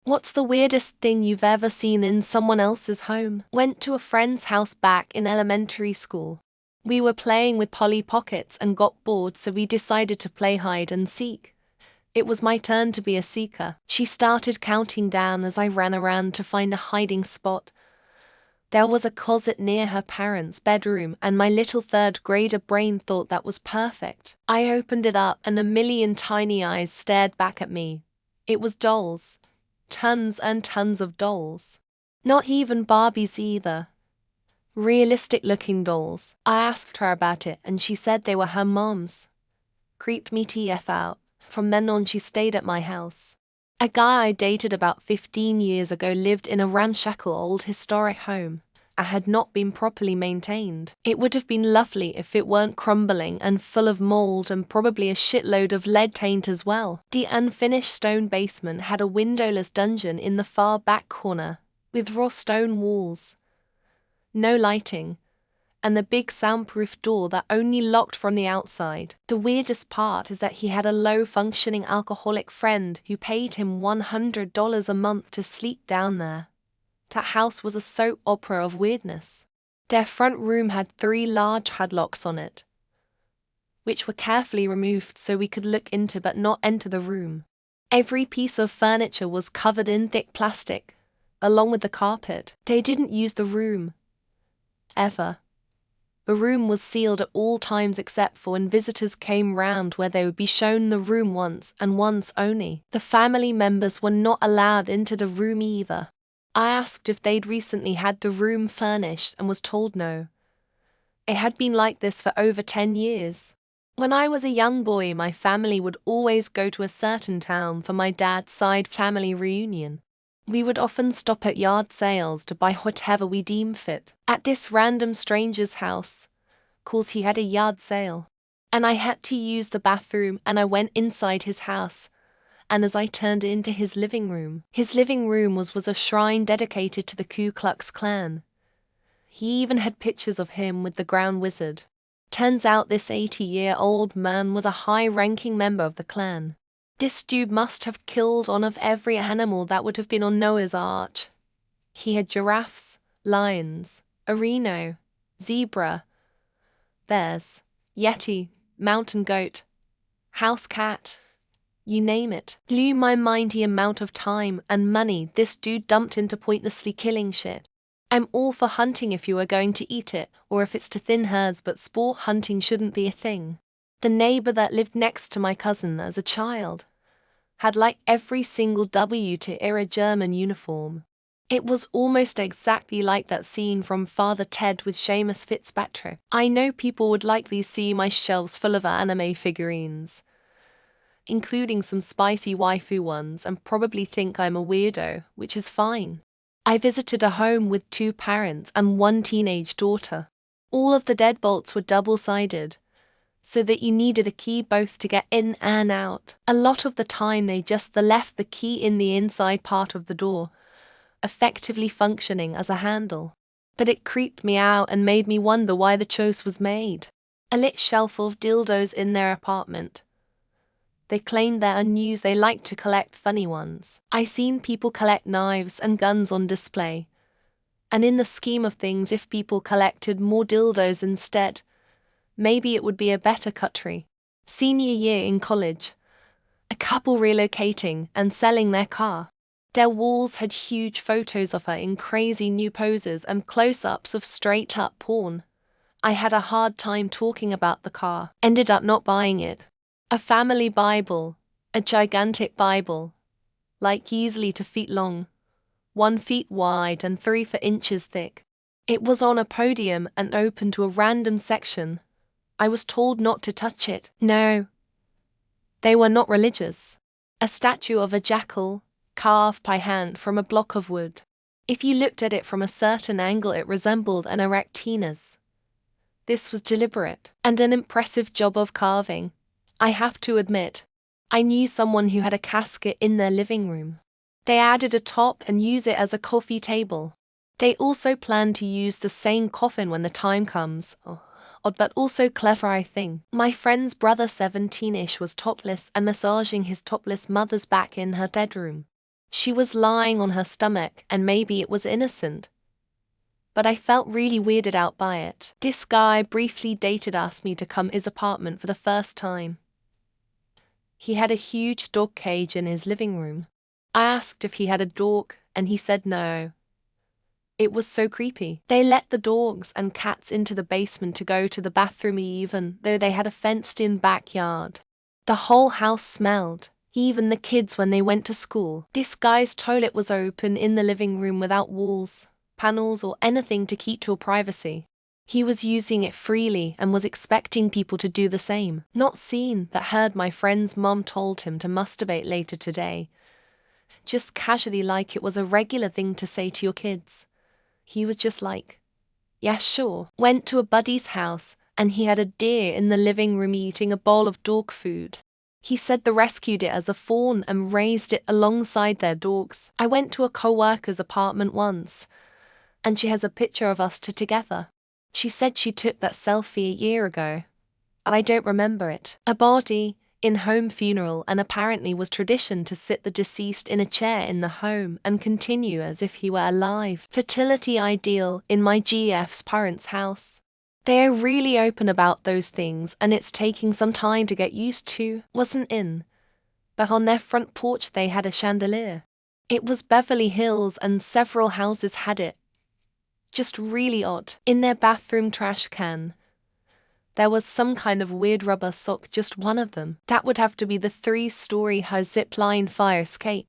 What's the weirdest thing you've ever seen in someone else's home? Went to a friend's house back in elementary school. We were playing with Polly Pockets and got bored, so we decided to play hide and seek. It was my turn to be a seeker. She started counting down as I ran around to find a hiding spot. There was a closet near her parents' bedroom, and my little third grader brain thought that was perfect. I opened it up and a million tiny eyes stared back at me. It was dolls. Tons and tons of dolls. Not even Barbies either. Realistic-looking dolls. I asked her about it and she said they were her mom's. Creeped me TF out. From then on she stayed at my house. A guy I dated about 15 years ago lived in a ramshackle old historic home. It had not been properly maintained. It would have been lovely if it weren't crumbling and full of mold and probably a shitload of lead paint as well. The unfinished stone basement had a windowless dungeon in the far back corner, with raw stone walls. No lighting, and the big soundproof door that only locked from the outside. The weirdest part is that he had a low-functioning alcoholic friend who paid him $100 a month to sleep down there. That house was a soap opera of weirdness. Their front room had 3 large padlocks on it, which were carefully removed so we could look into but not enter the room. Every piece of furniture was covered in thick plastic, along with the carpet. They didn't use the room, ever. The room was sealed at all times except for when visitors came round, where they would be shown the room once and once only. The family members were not allowed into the room either. I asked if they'd recently had the room furnished and was told no. It had been like this for over 10 years. When I was a young boy, my family would always go to a certain town for my dad's side family reunion. We would often stop at yard sales to buy whatever we deemed fit. At this random stranger's house, 'cause he had a yard sale. And I had to use the bathroom, and I went inside his house. And as I turned into his living room was a shrine dedicated to the Ku Klux Klan. He even had pictures of him with the Ground Wizard. Turns out this 80-year-old man was a high-ranking member of the Klan. This dude must have killed one of every animal that would have been on Noah's Ark. He had giraffes, lions, a rhino, zebra, bears, yeti, mountain goat, house cat. You name it. Blew my mind the amount of time and money this dude dumped into pointlessly killing shit. I'm all for hunting if you are going to eat it, or if it's to thin herds, but sport hunting shouldn't be a thing. The neighbor that lived next to my cousin as a child had like every single W to era German uniform. It was almost exactly like that scene from Father Ted with Seamus Fitzpatrick. I know people would likely see my shelves full of anime figurines, including some spicy waifu ones, and probably think I'm a weirdo, which is fine. I visited a home with 2 parents and 1 teenage daughter. All of the deadbolts were double-sided, so that you needed a key both to get in and out. A lot of the time they just left the key in the inside part of the door, effectively functioning as a handle. But it creeped me out and made me wonder why the choice was made. A lit shelf full of dildos in their apartment. They claimed they're unused, they like to collect funny ones. I seen people collect knives and guns on display. And in the scheme of things, if people collected more dildos instead, maybe it would be a better country. Senior year in college. A couple relocating and selling their car. Their walls had huge photos of her in crazy new poses and close-ups of straight-up porn. I had a hard time talking about the car. Ended up not buying it. A family Bible, a gigantic Bible, like easily 2 feet long, 1 feet wide and 3 inches thick. It was on a podium and open to a random section. I was told not to touch it. No, they were not religious. A statue of a jackal, carved by hand from a block of wood. If you looked at it from a certain angle, it resembled an erect penis. This was deliberate, and an impressive job of carving. I have to admit, I knew someone who had a casket in their living room. They added a top and use it as a coffee table. They also plan to use the same coffin when the time comes. Odd but also clever, I think. My friend's brother, 17-ish, was topless and massaging his topless mother's back in her bedroom. She was lying on her stomach and maybe it was innocent. But I felt really weirded out by it. This guy briefly asked me to come his apartment for the first time. He had a huge dog cage in his living room. I asked if he had a dog, and he said no. It was so creepy. They let the dogs and cats into the basement to go to the bathroom even though they had a fenced-in backyard. The whole house smelled, even the kids when they went to school. This guy's toilet was open in the living room without walls, panels or anything to keep your privacy. He was using it freely and was expecting people to do the same. Not seen that heard my friend's mom told him to masturbate later today. Just casually like it was a regular thing to say to your kids. He was just like, yeah, sure. Went to a buddy's house and he had a deer in the living room eating a bowl of dog food. He said they rescued it as a fawn and raised it alongside their dogs. I went to a co-worker's apartment once, and she has a picture of us two together. She said she took that selfie a year ago. I don't remember it. A body, in-home funeral, and apparently was tradition to sit the deceased in a chair in the home and continue as if he were alive. Fertility ideal in my GF's parents' house. They are really open about those things and it's taking some time to get used to. Wasn't in. But on their front porch they had a chandelier. It was Beverly Hills and several houses had it. Just really odd. In their bathroom trash can, there was some kind of weird rubber sock, just one of them. That would have to be the 3-story high zip line fire escape.